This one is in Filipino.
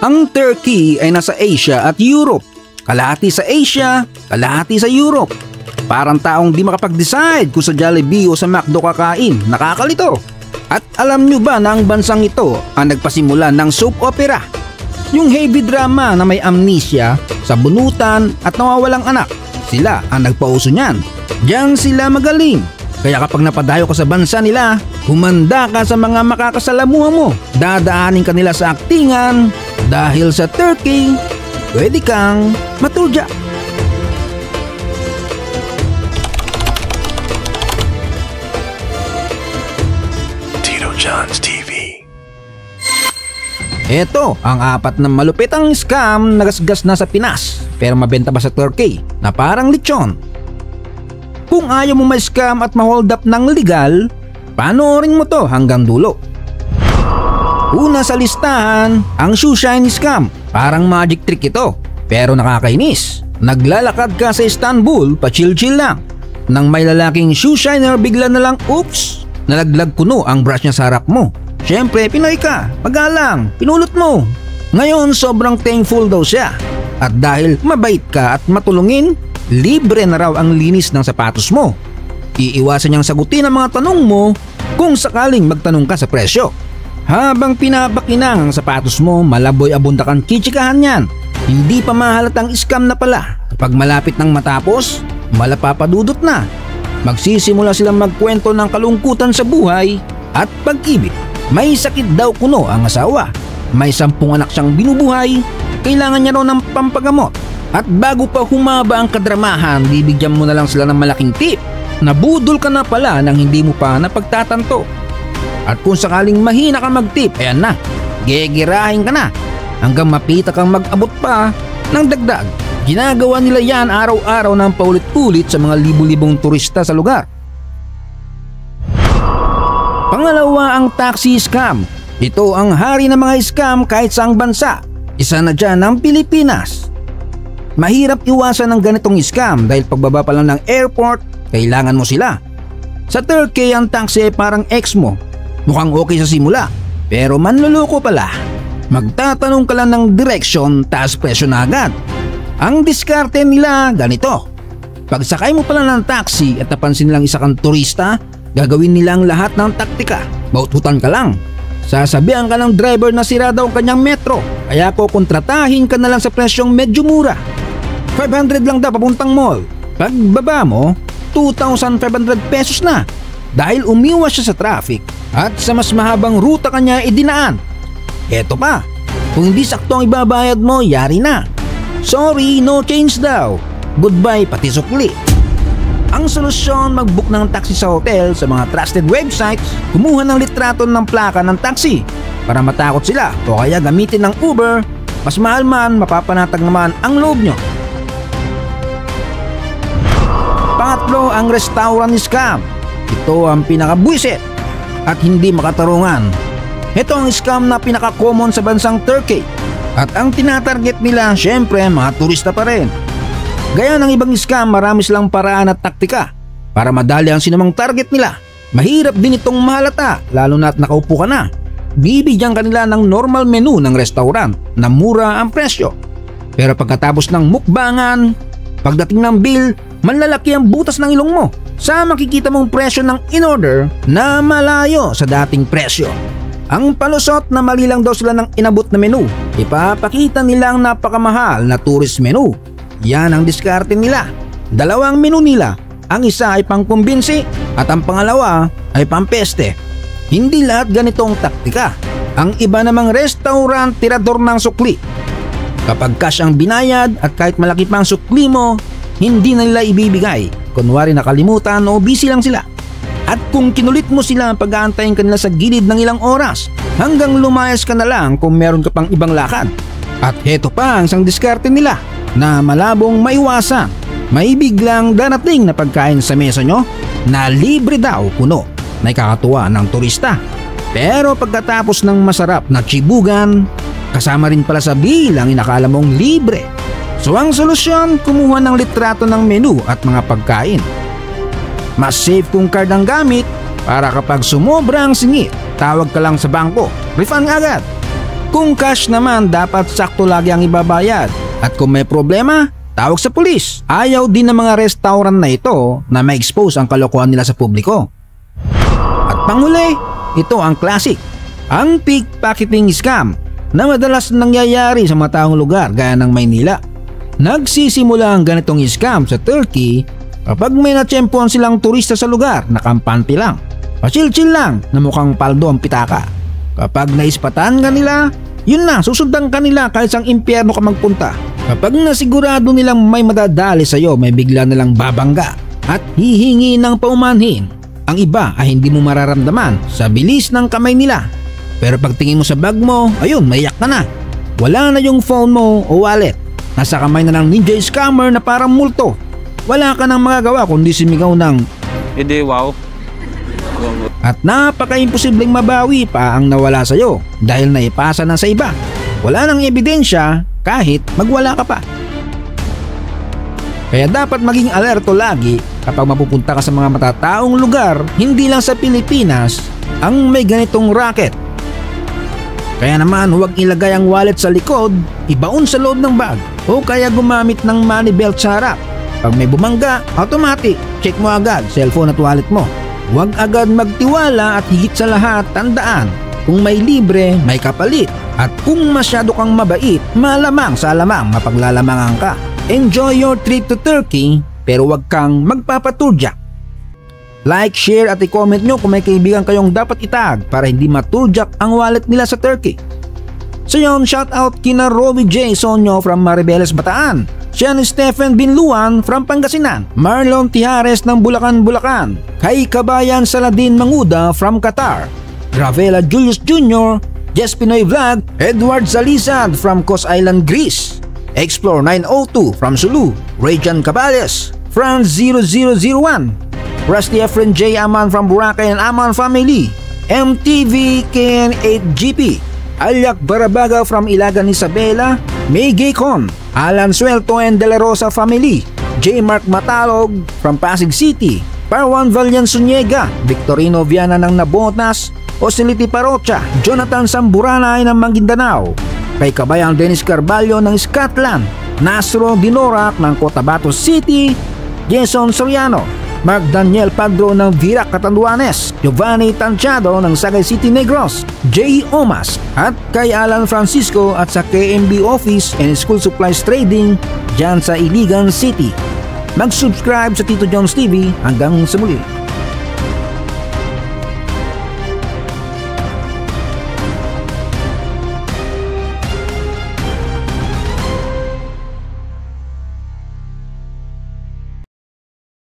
Ang Turkey ay nasa Asia at Europe. Kalahati sa Asia, kalahati sa Europe. Parang taong di makapag-decide kung sa Jollibee o sa McDo kakain. Nakakalito. At alam nyo ba na ang bansang ito ang nagpasimula ng soap opera? Yung heavy drama na may amnesia, sabunutan at nawawalang anak. Sila ang nagpauso niyan. Diyan sila magaling. Kaya kapag napadayo ka sa bansa nila, humanda ka sa mga makakasalamuha mo. Dadaanin ka nila sa aktingan. Dahil sa Turkey, pwede kang matulja. Tito John's TV. Ito ang 4 na malupitang scam na gasgas na sa Pinas pero mabenta pa sa Turkey na parang lechon. Kung ayaw mo ma-scam at ma-hold up ng legal, panoorin mo to hanggang dulo. Una sa listahan, ang shoe shine scam. Parang magic trick ito pero nakakainis. Naglalakad ka sa Istanbul, pa-chill-chill lang. Nang may lalaking shoe shiner bigla na lang, oops, nalaglag kuno ang brush niya sa harap mo. Siyempre, Pinoy ka, pagalang, pinulot mo. Ngayon, sobrang thankful daw siya. At dahil mabait ka at matulungin, libre na raw ang linis ng sapatos mo. Iiwasan niyang sagutin ang mga tanong mo kung sakaling magtanong ka sa presyo. Habang pinapakinang ang sapatos mo, malaboy abunda kang chichikahan yan. Hindi pa mahalatang scam na pala. Kapag malapit nang matapos, malapapadudot na. Magsisimula silang magkwento ng kalungkutan sa buhay at pag-ibig. May sakit daw kuno ang asawa. May 10 anak siyang binubuhay. Kailangan niya raw ng pampagamot. At bago pa humaba ang kadramahan, bibigyan mo na lang sila ng malaking tip. Nabudol ka na pala nang hindi mo pa napagtatanto. At kung sakaling mahina ka mag-tip, ayan na, gegirahin ka na. Hanggang mapita kang mag-abot pa ng dagdag. Ginagawa nila yan araw-araw ng paulit-ulit sa mga libu-libong turista sa lugar. Pangalawa ang taxi scam. Ito ang hari ng mga scam kahit saang bansa. Isa na dyan ang Pilipinas. Mahirap iwasan ng ganitong scam dahil pagbaba pa lang ng airport, kailangan mo sila. Sa Turkey ang taxi ay parang ex mo. Mukhang okay sa simula, pero manluloko pala. Magtatanong ka lang ng direksyon, taas presyo na agad. Ang diskarte nila ganito. Pagsakay mo pala ng taxi at napansin nilang isa kang turista, gagawin nilang lahat ng taktika. Baututan ka lang. Sasabihan ka ng driver na sira daw ang kanyang metro, kaya kukontratahin ka na lang sa presyong medyo mura. 500 lang daw papuntang mall. Pagbaba mo, 2,500 pesos na. Dahil umiwas siya sa traffic at sa mas mahabang ruta kanya idinaan. Eto pa, kung hindi sakto ang ibabayad mo, yari na. Sorry, no change daw. Goodbye pati sukli. Ang solusyon, mag-book ng taxi sa hotel sa mga trusted websites, kumuha ng litrato ng plaka ng taxi para matakot sila o kaya gamitin ng Uber, mas mahal man, mapapanatag naman ang loob nyo. Pangatlo, ang restaurant scam. Ito ang pinakabwisit at hindi makatarungan. Ito ang scam na pinaka-common sa bansang Turkey at ang tinatarget nila syempre mga turista pa rin. Gaya ng ibang scam, marami silang paraan at taktika para madali ang sinumang target nila. Mahirap din itong mahalata lalo na't nakaupo ka na. Bibigyan kanila ng normal menu ng restaurant na mura ang presyo. Pero pagkatapos ng mukbangan, pagdating ng bill, manlalaki ang butas ng ilong mo sa makikita mong presyo ng in-order na malayo sa dating presyo. Ang palusot na mali lang daw sila ng inabot na menu. Ipapakita nilang napakamahal na tourist menu. Yan ang diskarte nila. 2 menu nila. Ang isa ay pangkumbinsi at ang pangalawa ay pampeste. Hindi lahat ganitong taktika. Ang iba namang restaurant tirador ng sukli. Kapag cash ang binayad at kahit malaki pa ang sukli mo, hindi na nila ibibigay. Kunwari nakalimutan o busy lang sila. At kung kinulit mo sila, pag-aantayin ka nila sa gilid ng ilang oras hanggang lumayas ka na lang kung meron ka pang ibang lakad. At heto pa ang isang diskarte nila na malabong maiwasan. May biglang darating na pagkain sa mesa nyo na libre daw puno na ikakatuwa ng turista. Pero pagkatapos ng masarap na chibugan, kasama rin pala sa bill ang inakala mong libre. So ang solusyon, kumuha ng litrato ng menu at mga pagkain. Mas safe kung card ang gamit para kapag sumobra ang singit, tawag ka lang sa bangko, refund agad. Kung cash naman, dapat sakto lagi ang ibabayad. At kung may problema, tawag sa pulis. Ayaw din ng mga restaurant na ito na ma-expose ang kalokohan nila sa publiko. At panghuli, ito ang classic, ang pickpocketing scam na madalas nangyayari sa mga taong lugar gaya ng Maynila. Nagsisimula ang ganitong scam sa Turkey kapag may natsyempohan silang turista sa lugar na kampante lang. Pachill-chill lang na mukhang paldo ang pitaka. Kapag naispatan ka nila, yun na, susundan ka nila kahit sang impyerno ka magpunta. Kapag nasigurado nilang may madadali sa'yo, may bigla nilang babangga at hihingi ng paumanhin. Ang iba ay hindi mo mararamdaman sa bilis ng kamay nila. Pero pagtingin mo sa bag mo, ayun, maiyak ka na. Wala na yung phone mo o wallet. Nasa kamay na ng ninja scammer na parang multo. Wala ka nang magagawa kundi sumigaw ng Hindi, wow. at napaka-imposibleng mabawi pa ang nawala sa'yo dahil naipasa na sa iba. Wala nang ebidensya kahit magwala ka pa. Kaya dapat maging alerto lagi kapag mapupunta ka sa mga matataong lugar, hindi lang sa Pilipinas ang may ganitong racket. Kaya naman huwag ilagay ang wallet sa likod, ibaon sa loob ng bag o kaya gumamit ng money belt sa harap. Pag may bumangga, automatic, check mo agad cellphone at wallet mo. Huwag agad magtiwala at higit sa lahat tandaan, kung may libre, may kapalit. At kung masyado kang mabait, malamang sa alamang mapaglalamangan ka. Enjoy your trip to Turkey pero huwag kang magpapaturjak. Like, share at i-comment nyo kung may kaibigan kayong dapat itag para hindi maturjak ang wallet nila sa Turkey. So yun, shout out kina Robbie J. Sonyo from Maribeles, Bataan. Siya ni Stephen Binluan from Pangasinan. Marlon Tijares ng Bulacan, Bulacan. Kay Kabayan Saladin Manguda from Qatar. Ravela Julius Jr., Jess Pinoy Vlog, Edward Zalizad from Cos Island, Greece. Explore 902 from Sulu, Rayjan Cabales, Franz 0001, Rusty Efren J. Aman from Boracay and Aman family, MTV KN8GP, Alyak Barabaga from Ilagan Isabela, May Gaycon, Alan Suelto and De La Rosa family, J. Mark Matalog from Pasig City, Parwan Valian Sunyega, Victorino Viana ng Nabotas, Osiliti Parocha, Jonathan Samburanay ng Maguindanao, kay Kabayang Dennis Carvalho ng Scotland, Nasro Dinorak ng Cotabato City, Jason Soriano, Mark Daniel Padro ng Virac, Catanduanes, Giovanni Tanchado ng Sagay City, Negros, J. Omas, at kay Alan Francisco at sa KMB Office and School Supplies Trading dyan sa Iligan City. Mag-subscribe sa Tito John's TV hanggang sa muli.